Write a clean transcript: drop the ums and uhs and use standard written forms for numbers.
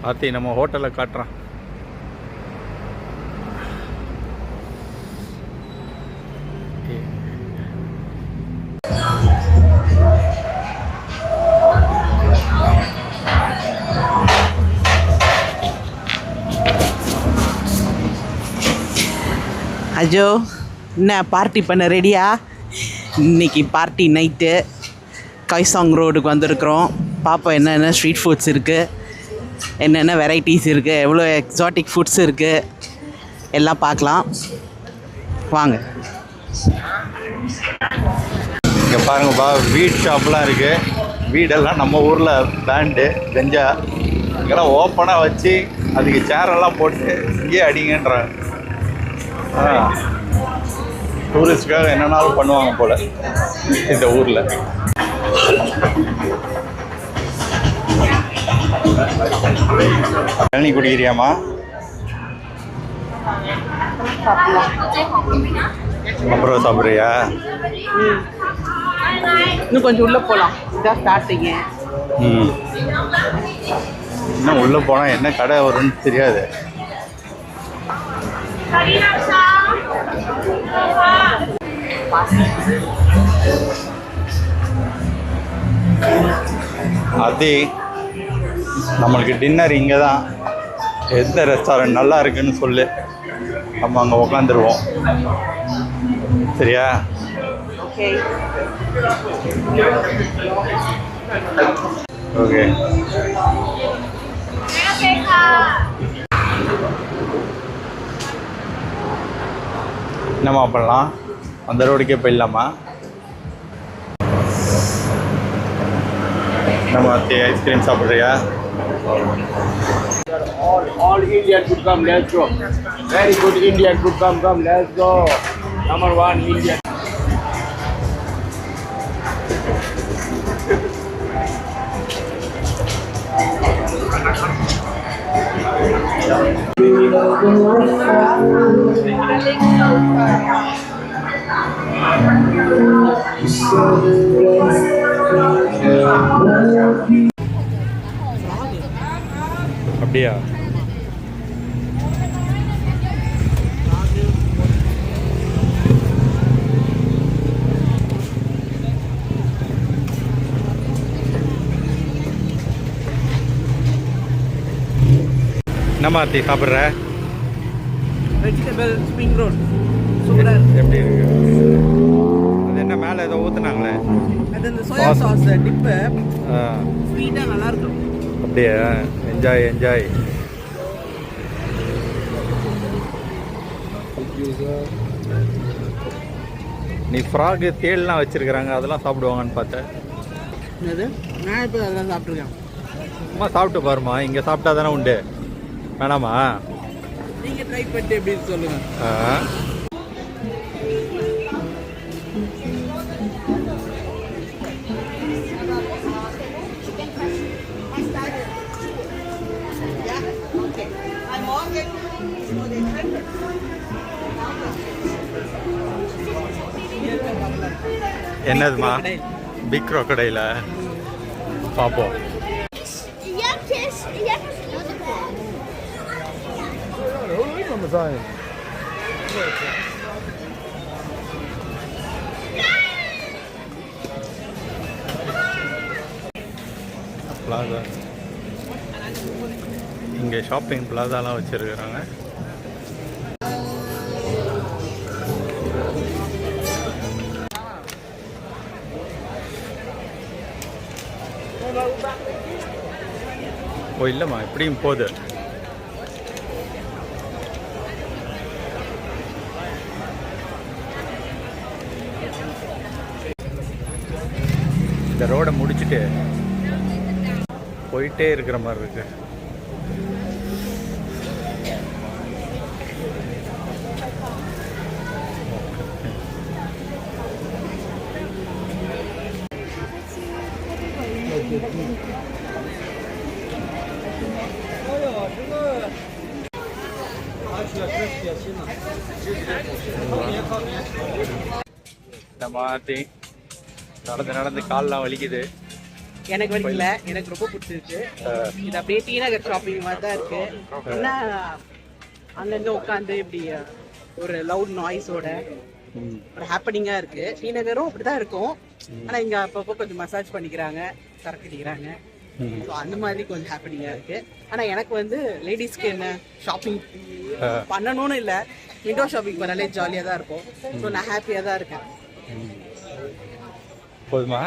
ஆத்தி நம்ம ஹோட்டலில் காட்டுறான். அஜோ, என்ன பார்ட்டி பண்ண ரெடியா? இன்னைக்கு பார்ட்டி நைட்டு கைசாங் ரோடுக்கு வந்திருக்கிறோம். பார்ப்போம் என்னென்ன ஸ்ட்ரீட் ஃபுட்ஸ் இருக்குது, என்னென்ன வெரைட்டிஸ் இருக்குது, எவ்வளோ எக்ஸாட்டிக் ஃபுட்ஸ் இருக்குது, எல்லாம் பார்க்கலாம் வாங்க. இங்கே பாருங்கப்பா, வீட் ஷாப்லாம் இருக்குது. வீடெல்லாம் நம்ம ஊரில் பேண்டு கஞ்சா இங்கெல்லாம் ஓப்பனாக வச்சு அதுக்கு சேரெல்லாம் போட்டு இங்கே அடிங்கன்றாங்க. டூரிஸ்டுக்காக என்னென்னாலும் பண்ணுவாங்க போல் இந்த ஊரில். தண்ணி குடிக்கிறியாம்மா? அப்புறம் சாப்பிட்றியா? இன்னும் கொஞ்சம் உள்ளே போகலாம். இதான் ஸ்டார்டிங்க. இன்னும் உள்ளே போனால் என்ன கடை வரும்னு தெரியாது. அது நம்மளுக்கு டின்னர் இங்கே தான். எந்த ரெஸ்டாரண்ட் நல்லா இருக்குன்னு சொல்லு, நம்ம அங்கே உக்காந்துருவோம். சரியா? ஓகே. என்னம்மா பண்ணலாம்? அந்த ரோடுக்கே போயிடலாமா? நம்ம ஐஸ்கிரீம் சாப்பிட்றியா? All Indian food come, let's go. Very good Indian food come, let's go. Number one Indian. அப்படியா? என்ன மாற்றி சாப்பிட்ற? வெஜிடபிள் ஸ்ப்ரிங் ரோல் எப்படி இருக்கு? அது என்ன மேலே ஏதோ ஊற்றுனாங்களே? அது இந்த சோயா சாஸ் டிப்பு. ஸ்வீட்டாக நல்லாயிருக்கும். அப்படியே என்ஜாய் என்ஜாய். நீ ஃப்ராகு தேல்லாம் வச்சுருக்குறாங்க, அதெல்லாம் சாப்பிடுவாங்கன்னு பார்த்தேன். என்னது? நான் இப்போ அதெல்லாம் சாப்பிட்ருக்கேன். அம்மா சாப்பிட்டு பாருமா, இங்கே சாப்பிட்டா தானே உண்டு. வேணாமா? நீங்கள் ட்ரை பண்ணிட்டு எப்படின்னு சொல்லுங்கள். என்னதுமா? பிக் க்ரோக்கடைல பார்ப்போம். பிளாசா, இங்கே ஷாப்பிங் பிளாசாலாம் வச்சுருக்குறாங்க. ஓ இல்லைம்மா, இப்படியும் போகுது. இந்த ரோடை முடிச்சுட்டு போயிட்டே இருக்கிற மாதிரி இருக்கு. இந்த மாதிரி நடந்து நடந்து கால்லாம் வலிக்குது. எனக்கு வரைக்கும் இல்லை, எனக்கு ரொம்ப பிடிச்சிருக்கு. இது அப்படியே டி நகர் ஷாப்பிங் மாதிரி தான் இருக்கு. என்ன அங்கங்கே உட்காந்து இப்படி ஒரு லவுட் நாய்ஸோட ஒரு ஹாப்பனிங்காக இருக்கு. டி நகரும் அப்படிதான் இருக்கும். ஆனால் இங்கே அப்பப்போ கொஞ்சம் மசாஜ் பண்ணிக்கிறாங்க, சரக்கு அடிக்கிறாங்க. ஸோ அந்த மாதிரி கொஞ்சம் ஹாப்பனிங்காக இருக்கு. ஆனால் எனக்கு வந்து லேடிஸ்க்கு என்ன ஷாப்பிங் பண்ணணும்னு இல்லை, விண்டோ ஷாப்பிங் பண்ணாலே ஜாலியாக தான் இருக்கும். ஸோ நான் ஹாப்பியாக தான் இருக்கேன். போதுமா?